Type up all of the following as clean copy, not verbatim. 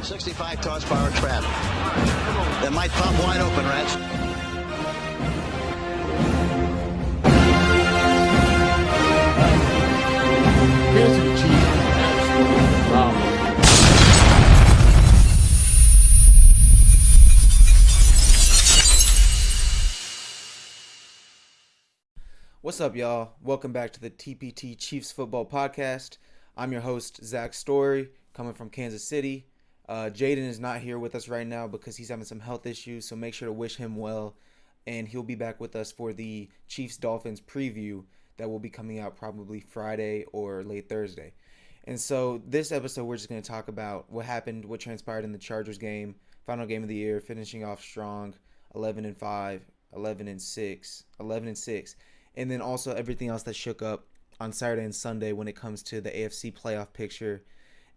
65 toss power trap. That might pop wide open, Rats. Kansas City Chiefs absolutely phenomenal. What's up, y'all? Welcome back to the TPT Chiefs Football Podcast. I'm your host, Zach Story, coming from Kansas City. Jaden is not here with us right now because he's having some health issues, so make sure to wish him well. And he'll be back with us for the Chiefs-Dolphins preview that will be coming out probably Friday or late Thursday. And so this episode, we're just going to talk about what happened, what transpired in the Chargers game, final game of the year, finishing off strong, 11-5, 11-6, and then also everything else that shook up on Saturday and Sunday when it comes to the AFC playoff picture.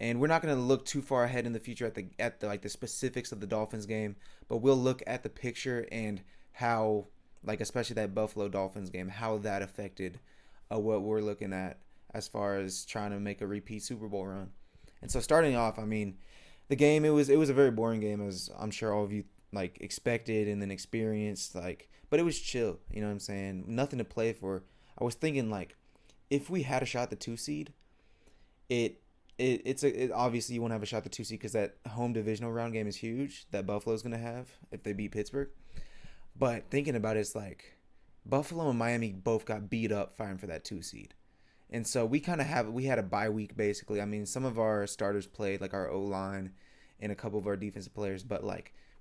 And we're not going to look too far ahead in the future at the specifics of the Dolphins game, but we'll look at the picture and how, especially that Buffalo Dolphins game, how that affected what we're looking at as far as trying to make a repeat Super Bowl run. And so starting off, the game, it was a very boring game, as I'm sure all of you expected and then experienced, but it was chill, you know what I'm saying? Nothing to play for. I was thinking if we had a shot at the 2 seed, it's obviously you won't have a shot at the 2 seed because that home divisional round game is huge that Buffalo's going to have if they beat Pittsburgh. But thinking about it, it's Buffalo and Miami both got beat up fighting for that 2 seed. And so we had a bye week basically. Some of our starters played, our O-line and a couple of our defensive players, but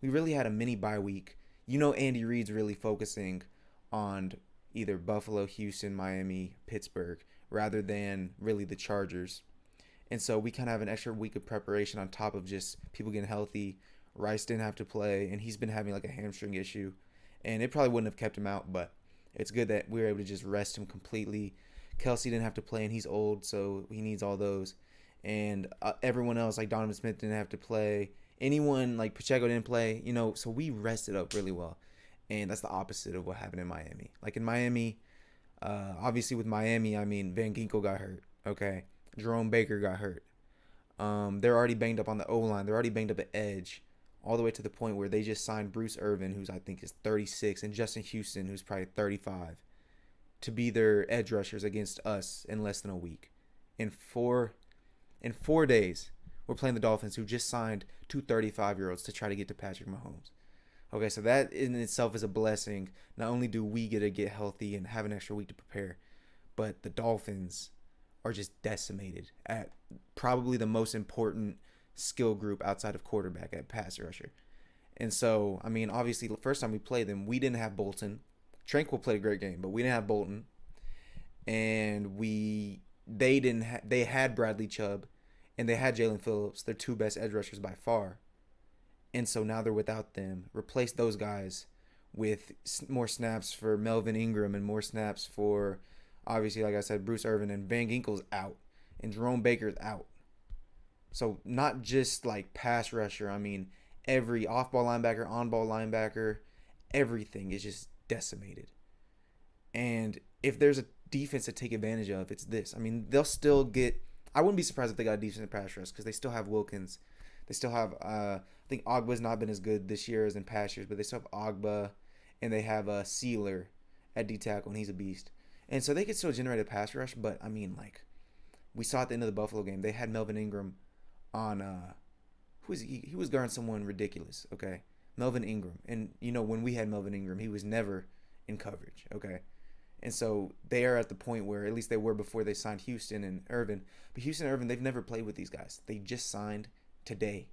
we really had a mini bye week. Andy Reid's really focusing on either Buffalo, Houston, Miami, Pittsburgh, rather than really the Chargers. And so we kind of have an extra week of preparation on top of just people getting healthy. Rice didn't have to play, and he's been having a hamstring issue. And it probably wouldn't have kept him out, but it's good that we were able to just rest him completely. Kelsey didn't have to play, and he's old, so he needs all those. And everyone else, Donovan Smith, didn't have to play. Anyone, Pacheco didn't play, so we rested up really well. And that's the opposite of what happened in Miami. In Miami, obviously with Miami, Van Ginkel got hurt, okay? Jerome Baker got hurt. They're already banged up on the O-line. They're already banged up at edge, all the way to the point where they just signed Bruce Irvin, who's I think is 36, and Justin Houston, who's probably 35, to be their edge rushers against us in less than a week. In 4 days, we're playing the Dolphins, who just signed 2 35-year-olds to try to get to Patrick Mahomes. Okay, so that in itself is a blessing. Not only do we get to get healthy and have an extra week to prepare, but the Dolphins are just decimated at probably the most important skill group outside of quarterback at pass rusher. And so, obviously, the first time we played them, we didn't have Bolton. Tranquil played a great game, but we didn't have Bolton. And they had Bradley Chubb, and they had Jalen Phillips, their 2 best edge rushers by far. And so now they're without them. Replace those guys with more snaps for Melvin Ingram and more snaps for, obviously, like I said, Bruce Irvin, and Van Ginkel's out, and Jerome Baker's out. So not just pass rusher. Every off-ball linebacker, on-ball linebacker, everything is just decimated. And if there's a defense to take advantage of, it's this. They'll still get. I wouldn't be surprised if they got a decent pass rush because they still have Wilkins. They still have. I think Ogba's not been as good this year as in past years, but they still have Ogba, and they have Sealer at D tackle, and he's a beast. And so they could still generate a pass rush, but we saw at the end of the Buffalo game, they had Melvin Ingram on who is he? He was guarding someone ridiculous, okay? Melvin Ingram. And when we had Melvin Ingram, he was never in coverage, okay? And so they are at the point where, at least they were before they signed Houston and Irvin. But Houston and Irvin, they've never played with these guys. They just signed today.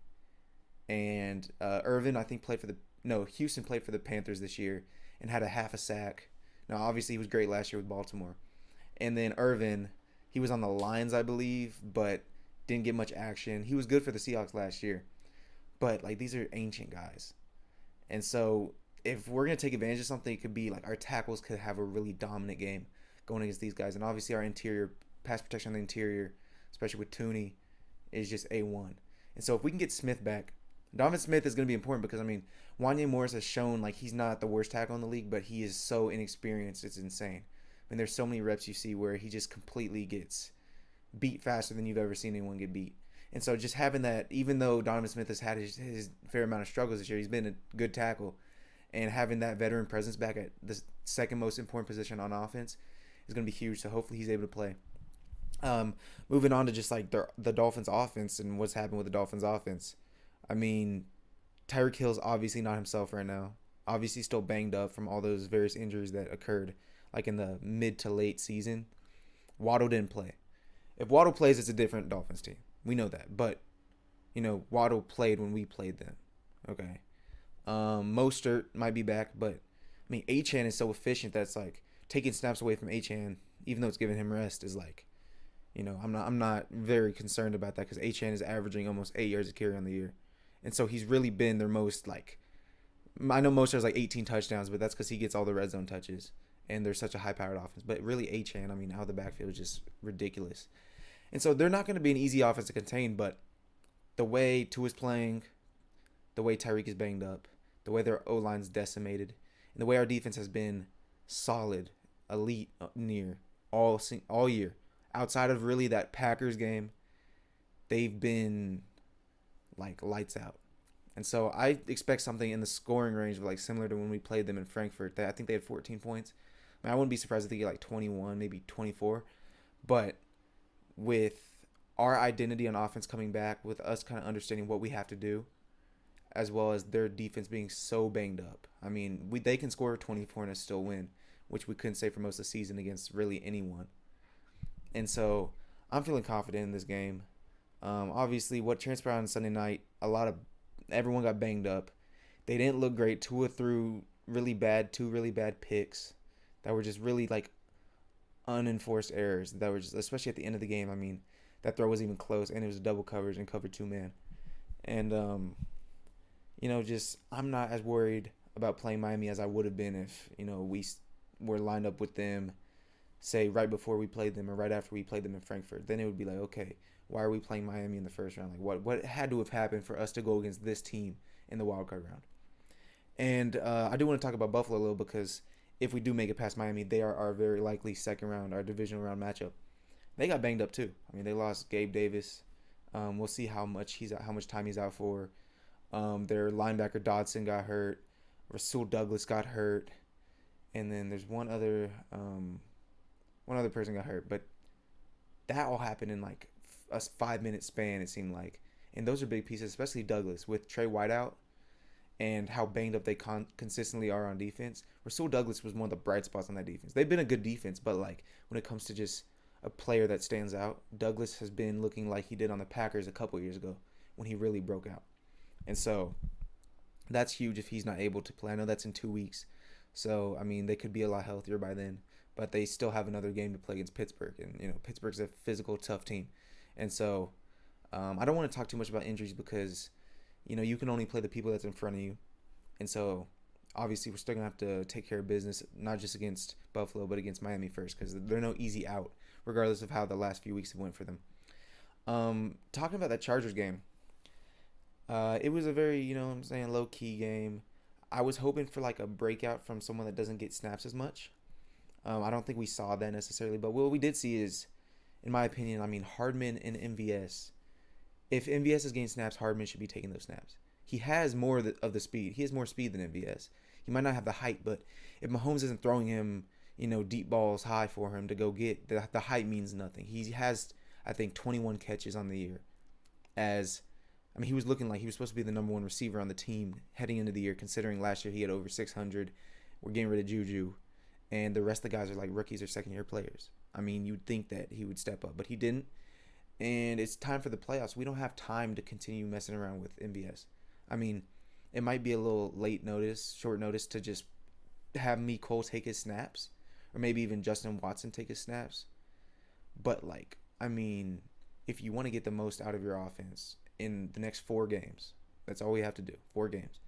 And Irvin, I think, Houston played for the Panthers this year and had a half a sack. Now, obviously, he was great last year with Baltimore. And then Irvin, he was on the Lions, I believe, but didn't get much action. He was good for the Seahawks last year. But, these are ancient guys. And so if we're going to take advantage of something, it could be, our tackles could have a really dominant game going against these guys. And obviously, our interior, pass protection on the interior, especially with Tooney, is just A1. And so if we can get Smith back, Donovan Smith is going to be important because, Wanya Morris has shown, he's not the worst tackle in the league, but he is so inexperienced, it's insane. There's so many reps you see where he just completely gets beat faster than you've ever seen anyone get beat. And so just having that, even though Donovan Smith has had his fair amount of struggles this year, he's been a good tackle. And having that veteran presence back at the second most important position on offense is going to be huge. So hopefully he's able to play. Moving on to just like the Dolphins offense and what's happened with the Dolphins offense. I mean, Tyreek Hill's obviously not himself right now. Obviously still banged up from all those various injuries that occurred like in the mid to late season. Waddle didn't play. If Waddle plays, it's a different Dolphins team. We know that. But, Waddle played when we played them. Okay. Mostert might be back, but, I mean, Achane is so efficient that's like taking snaps away from Achane, even though it's giving him rest, is like, I'm not very concerned about that because Achane is averaging almost 8 yards a carry on the year. And so he's really been their most, like, I know Mostert's like 18 touchdowns, but that's because he gets all the red zone touches. And they're such a high-powered offense. But really, Achane, I mean, out of the backfield is just ridiculous. And so they're not going to be an easy offense to contain, but the way Tua's playing, the way Tyreek is banged up, the way their O-line's decimated, and the way our defense has been solid, elite, near all year. Outside of really that Packers game, they've been like lights out. And so I expect something in the scoring range of like similar to when we played them in Frankfurt. I think they had 14 points. I mean, I wouldn't be surprised if they get like 21, maybe 24. But with our identity on offense coming back, with us kind of understanding what we have to do, as well as their defense being so banged up. I mean, they can score 24 and still win, which we couldn't say for most of the season against really anyone. And so I'm feeling confident in this game. Obviously, what transpired on Sunday night, everyone got banged up. They didn't look great. Tua threw two really bad picks that were just really like unenforced errors that were just, especially at the end of the game. I mean, that throw wasn't even close, and it was a double coverage and cover 2-man. And I'm not as worried about playing Miami as I would have been if we were lined up with them, say right before we played them or right after we played them in Frankfurt. Then it would be like, okay, why are we playing Miami in the first round? Like what had to have happened for us to go against this team in the wild card round? And I do want to talk about Buffalo a little because if we do make it past Miami, they are our very likely second round, our divisional round matchup. They got banged up too. I mean, they lost Gabe Davis. We'll see how much time he's out for. Their linebacker Dodson got hurt. Rasul Douglas got hurt, and then there's one other person got hurt. But that all happened in like a 5-minute span, it seemed like. And those are big pieces, especially Douglas with Trey White out and how banged up they consistently are on defense. Rasul Douglas was one of the bright spots on that defense. They've been a good defense, but like when it comes to just a player that stands out, Douglas has been looking like he did on the Packers a couple years ago when he really broke out. And so that's huge if he's not able to play. I know that's in 2 weeks. So, I mean, they could be a lot healthier by then. But they still have another game to play against Pittsburgh. And, Pittsburgh's a physical, tough team. And so I don't want to talk too much about injuries because, you can only play the people that's in front of you. And so, obviously, we're still going to have to take care of business, not just against Buffalo, but against Miami first because they're no easy out, regardless of how the last few weeks have went for them. Talking about that Chargers game, it was a very, low-key game. I was hoping for like a breakout from someone that doesn't get snaps as much. I don't think we saw that necessarily, but what we did see is, in my opinion, Hardman and MVS. If MVS is getting snaps, Hardman should be taking those snaps. He has more of the speed. He has more speed than MVS. He might not have the height, but if Mahomes isn't throwing him, deep balls high for him to go get, the height means nothing. He has, I think, 21 catches on the year. He was looking like he was supposed to be the number one receiver on the team heading into the year, considering last year he had over 600. We're getting rid of Juju, and the rest of the guys are like rookies or second-year players. You'd think that he would step up, but he didn't. And it's time for the playoffs. We don't have time to continue messing around with MVS. It might be a little short notice to just have Cole take his snaps, or maybe even Justin Watson take his snaps. But, if you want to get the most out of your offense in the next 4 games, that's all we have to do, 4 games,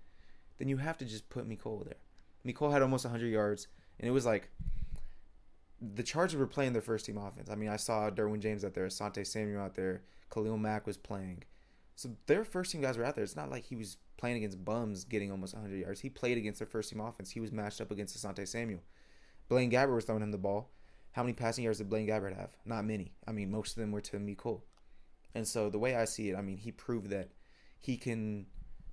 then you have to just put Cole there. Cole had almost 100 yards, and it was like the Chargers were playing their first-team offense. I saw Derwin James out there, Asante Samuel out there, Khalil Mack was playing. So their first-team guys were out there. It's not like he was playing against bums getting almost 100 yards. He played against their first-team offense. He was matched up against Asante Samuel. Blaine Gabbert was throwing him the ball. How many passing yards did Blaine Gabbert have? Not many. Most of them were to Cole. And so the way I see it, I mean, he proved that he can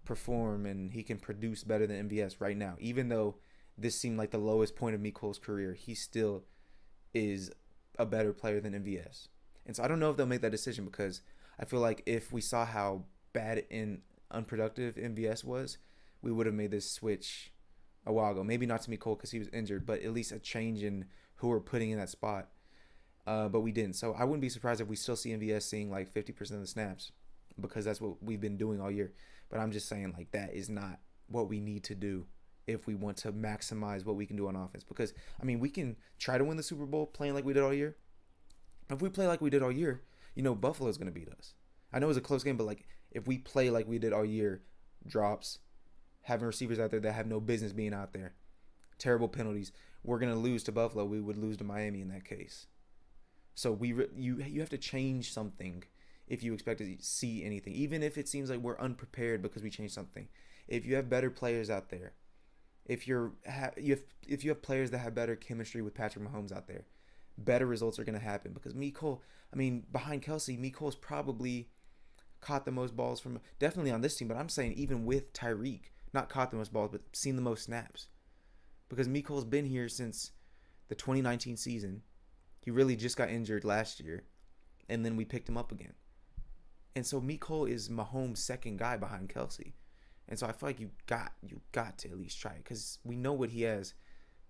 perform and he can produce better than MVS right now. Even though this seemed like the lowest point of Mecole's career, he still is a better player than MVS. And so I don't know if they'll make that decision, because I feel like if we saw how bad and unproductive MVS was, we would have made this switch a while ago. Maybe not to Mecole because he was injured, but at least a change in who we're putting in that spot. But we didn't. So I wouldn't be surprised if we still see MVS seeing like 50% of the snaps, because that's what we've been doing all year. But I'm just saying, like, that is not what we need to do if we want to maximize what we can do on offense. Because, I mean, we can try to win the Super Bowl playing like we did all year. If we play like we did all year, Buffalo's going to beat us. I know it was a close game, but, like, if we play like we did all year, drops, having receivers out there that have no business being out there, terrible penalties, we're going to lose to Buffalo. We would lose to Miami in that case. So you have to change something if you expect to see anything, even if it seems like we're unprepared because we changed something. If you have better players out there, if you have players that have better chemistry with Patrick Mahomes out there, better results are going to happen. Because Mecole, I mean, behind Kelsey, Mecole's probably caught the most balls from, definitely on this team, but I'm saying even with Tyreek, not caught the most balls, but seen the most snaps. Because Mecole's been here since the 2019 season. He really just got injured last year, and then we picked him up again. And so Mecole is Mahomes' second guy behind Kelsey. And so I feel like you got to at least try it, because we know what he has,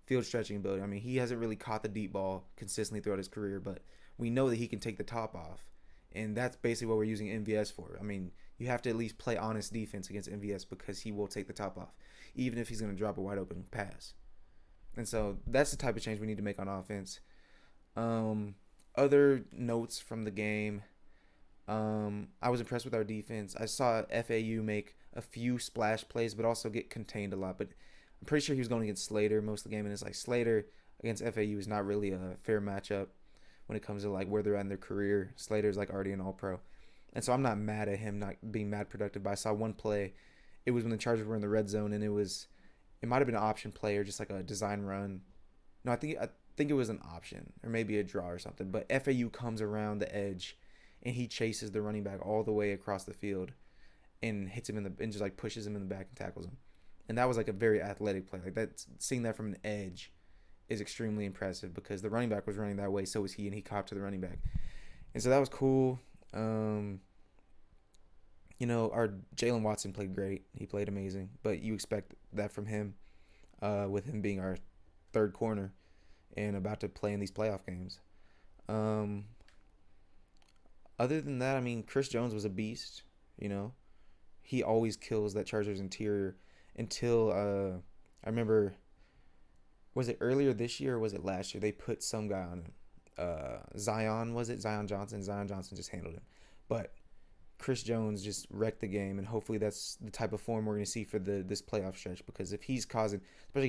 field stretching ability. I mean, he hasn't really caught the deep ball consistently throughout his career, but we know that he can take the top off. And that's basically what we're using MVS for. I mean, you have to at least play honest defense against MVS, because he will take the top off, even if he's going to drop a wide open pass. And so that's the type of change we need to make on offense. Other notes from the game. I was impressed with our defense. I saw FAU make a few splash plays, but also get contained a lot. But I'm pretty sure he was going against Slater most of the game, and it's like Slater against FAU is not really a fair matchup when it comes to like where they're at in their career. Slater's like already an All-Pro, and so I'm not mad at him not being mad productive. But I saw one play. It was when the Chargers were in the red zone, and it might have been an option play or just like a design run. No, I think it was an option or maybe a draw or something. But FAU comes around the edge, and he chases the running back all the way across the field and hits him and just like pushes him in the back and tackles him. And that was like a very athletic play. Like that, seeing that from an edge is extremely impressive, because the running back was running that way, so was he, and he copped to the running back. And so that was cool. Our Jalen Watson played great. He played amazing, but you expect that from him, with him being our third corner and about to play in these playoff games. Other than that, I mean, Chris Jones was a beast. He always kills that Chargers interior until I remember, was it earlier this year or was it last year? They put some guy on him. Zion Johnson? Zion Johnson just handled him. But Chris Jones just wrecked the game, and hopefully that's the type of form we're going to see for this playoff stretch, because if he's causing, especially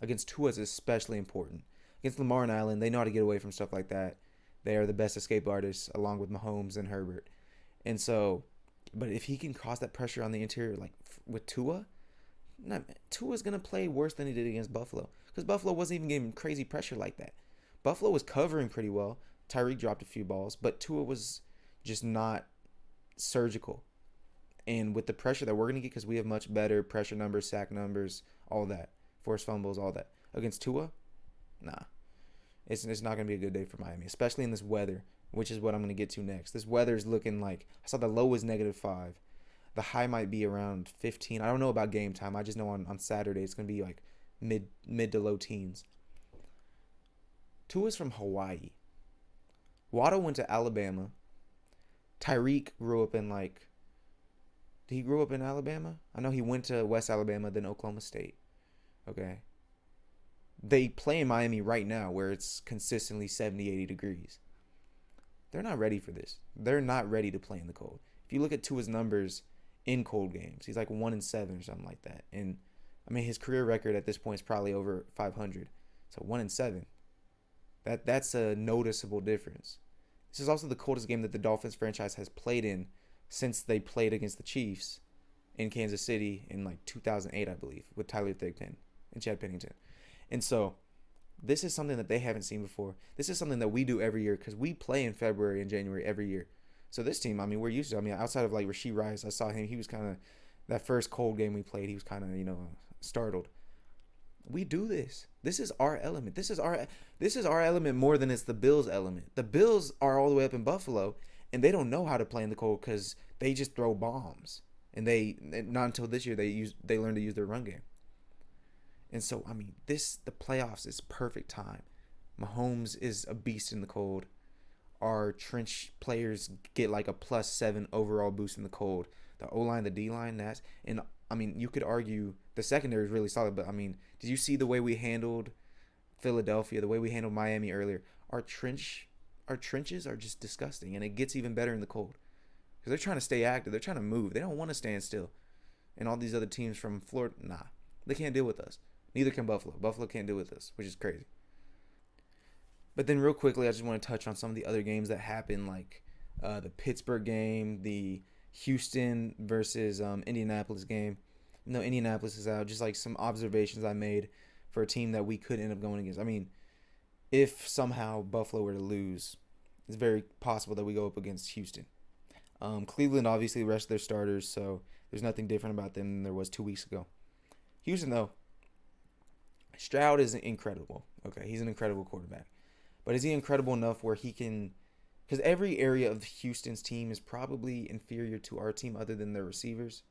against Tua is especially important. Against Lamar and Allen, they know how to get away from stuff like that. They are the best escape artists, along with Mahomes and Herbert. And so, but if he can cause that pressure on the interior, like with Tua's going to play worse than he did against Buffalo, because Buffalo wasn't even getting crazy pressure like that. Buffalo was covering pretty well. Tyreek dropped a few balls, but Tua was just not surgical. And with the pressure that we're going to get, because we have much better pressure numbers, sack numbers, all that, forced fumbles, all that. Against Tua, nah. It's not going to be a good day for Miami, especially in this weather, which is what I'm going to get to next. This weather is looking like, I saw the low was -5. The high might be around 15. I don't know about game time. I just know on Saturday it's going to be like mid to low teens. Tua's from Hawaii. Waddle went to Alabama. Tyreek grew up in did he grow up in Alabama? I know he went to West Alabama, then Oklahoma State. Okay. They play in Miami right now where it's consistently 70, 80 degrees. They're not ready for this. They're not ready to play in the cold. If you look at Tua's numbers in cold games, he's like 1-7 or something like that. And I mean, his career record at this point is probably over 500. So 1-7. That's a noticeable difference. This is also the coldest game that the Dolphins franchise has played in since they played against the Chiefs in Kansas City in like 2008, I believe, with Tyler Thigpen and Chad Pennington. And so this is something that they haven't seen before. This is something that we do every year, because we play in February and January every year. So this team, I mean, we're used to. I mean, outside of like Rashee Rice, I saw him. He was kind of that first cold game we played. He was kind of startled. We do this. This is our element. This is our element more than it's the Bills' element. The Bills are all the way up in Buffalo, and they don't know how to play in the cold because they just throw bombs. And they not until this year they learned to use their run game. And so I mean, the playoffs is perfect time. Mahomes is a beast in the cold. Our trench players get like a +7 overall boost in the cold. The O-line, the D-line, and I mean, you could argue the secondary is really solid, but I mean, did you see the way we handled Philadelphia, the way we handled Miami earlier? Our trenches are just disgusting, and it gets even better in the cold because they're trying to stay active, they're trying to move, they don't want to stand still. And all these other teams from Florida, they can't deal with us. Neither can Buffalo. Buffalo can't deal with us, which is crazy. But then real quickly, I just want to touch on some of the other games that happened, like the Pittsburgh game, the Houston versus Indianapolis game. No, Indianapolis is out. Just like some observations I made for a team that we could end up going against. I mean, if somehow Buffalo were to lose, it's very possible that we go up against Houston. Cleveland obviously rested their starters, so there's nothing different about them than there was 2 weeks ago. Houston, though, Stroud is incredible. Okay, he's an incredible quarterback. But is he incredible enough where he can... Because every area of Houston's team is probably inferior to our team other than their receivers.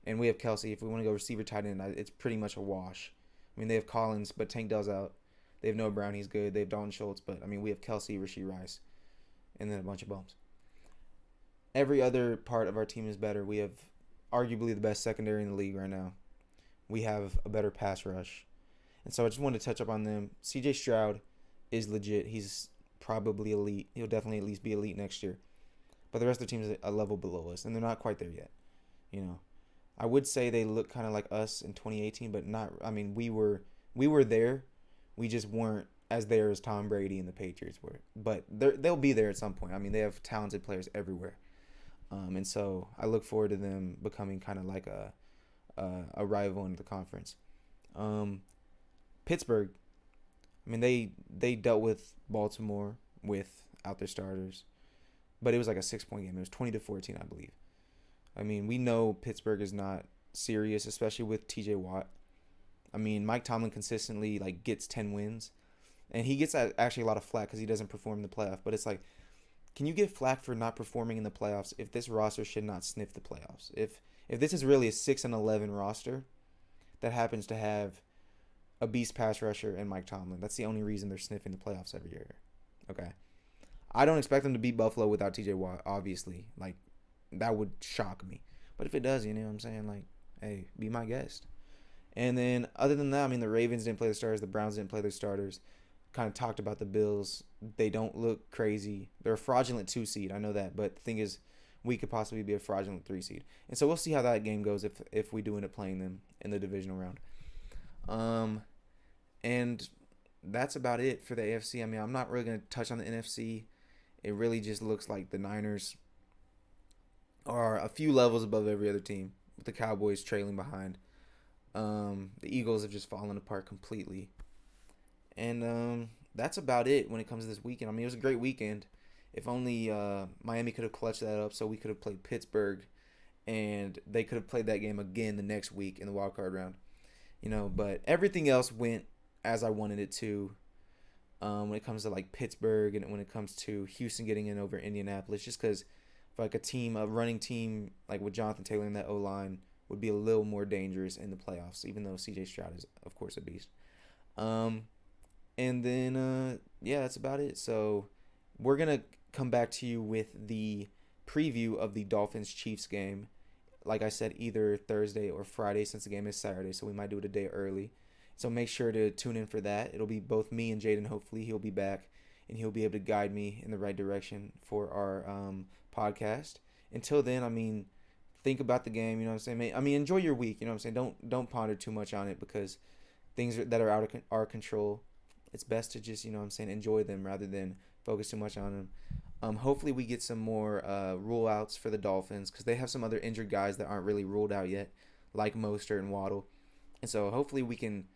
And we have Kelsey. If we want to go receiver tight end, it's pretty much a wash. I mean, they have Collins, but Tank Dell's out. They have Noah Brown. He's good. They have Dalton Schultz. But, I mean, we have Kelsey, Rashee Rice, and then a bunch of bums. Every other part of our team is better. We have arguably the best secondary in the league right now. We have a better pass rush. And so I just wanted to touch up on them. C.J. Stroud is legit. He's probably elite. He'll definitely at least be elite next year. But the rest of the team is a level below us, and they're not quite there yet. I would say they look kind of like us in 2018, but not. I mean, we were there. We just weren't as there as Tom Brady and the Patriots were. But they'll be there at some point. I mean, they have talented players everywhere. And so I look forward to them becoming kind of like a rival in the conference. Pittsburgh, I mean, they dealt with Baltimore without their starters, but it was like a 6-point game. It was 20-14, I believe. I mean, we know Pittsburgh is not serious, especially with T.J. Watt. I mean, Mike Tomlin consistently gets 10 wins, and he gets actually a lot of flack because he doesn't perform in the playoff. But it's like, can you get flack for not performing in the playoffs if this roster should not sniff the playoffs? If this is really a 6-11 roster that happens to have a beast pass rusher and Mike Tomlin, that's the only reason they're sniffing the playoffs every year. Okay, I don't expect them to beat Buffalo without T.J. Watt. Obviously, that would shock me. But if it does, you know what I'm saying? Hey, be my guest. And then other than that, I mean, the Ravens didn't play their starters. The Browns didn't play their starters. Kind of talked about the Bills. They don't look crazy. They're a fraudulent 2 seed. I know that. But the thing is, we could possibly be a fraudulent 3 seed. And so we'll see how that game goes if we do end up playing them in the divisional round. And that's about it for the AFC. I mean, I'm not really going to touch on the NFC. It really just looks like the Niners are a few levels above every other team, with the Cowboys trailing behind. The Eagles have just fallen apart completely. And that's about it when it comes to this weekend. I mean, it was a great weekend. If only Miami could have clutched that up so we could have played Pittsburgh and they could have played that game again the next week in the wild card round. But everything else went as I wanted it to. When it comes to Pittsburgh and when it comes to Houston getting in over Indianapolis, just because a running team with Jonathan Taylor in that O-line would be a little more dangerous in the playoffs, even though C.J. Stroud is, of course, a beast. And then, that's about it. So we're going to come back to you with the preview of the Dolphins-Chiefs game. Like I said, either Thursday or Friday, since the game is Saturday, so we might do it a day early. So make sure to tune in for that. It'll be both me and Jaden. Hopefully he'll be back, and he'll be able to guide me in the right direction for our podcast. Until then, I mean, think about the game, you know what I'm saying? I mean, enjoy your week, you know what I'm saying? Don't ponder too much on it because things that are out of our control, it's best to just, you know what I'm saying, enjoy them rather than focus too much on them. Hopefully we get some more rule outs for the Dolphins because they have some other injured guys that aren't really ruled out yet, like Mostert and Waddle. And so hopefully we can,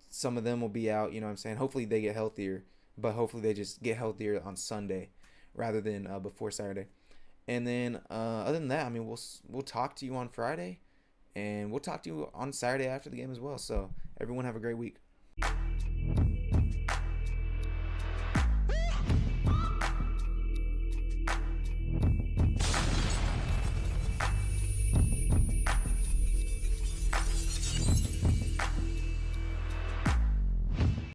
some of them will be out, you know what I'm saying? Hopefully they get healthier, but hopefully they just get healthier on Sunday rather than before Saturday. And then other than that, I mean, we'll talk to you on Friday, and we'll talk to you on Saturday after the game as well. So everyone have a great week.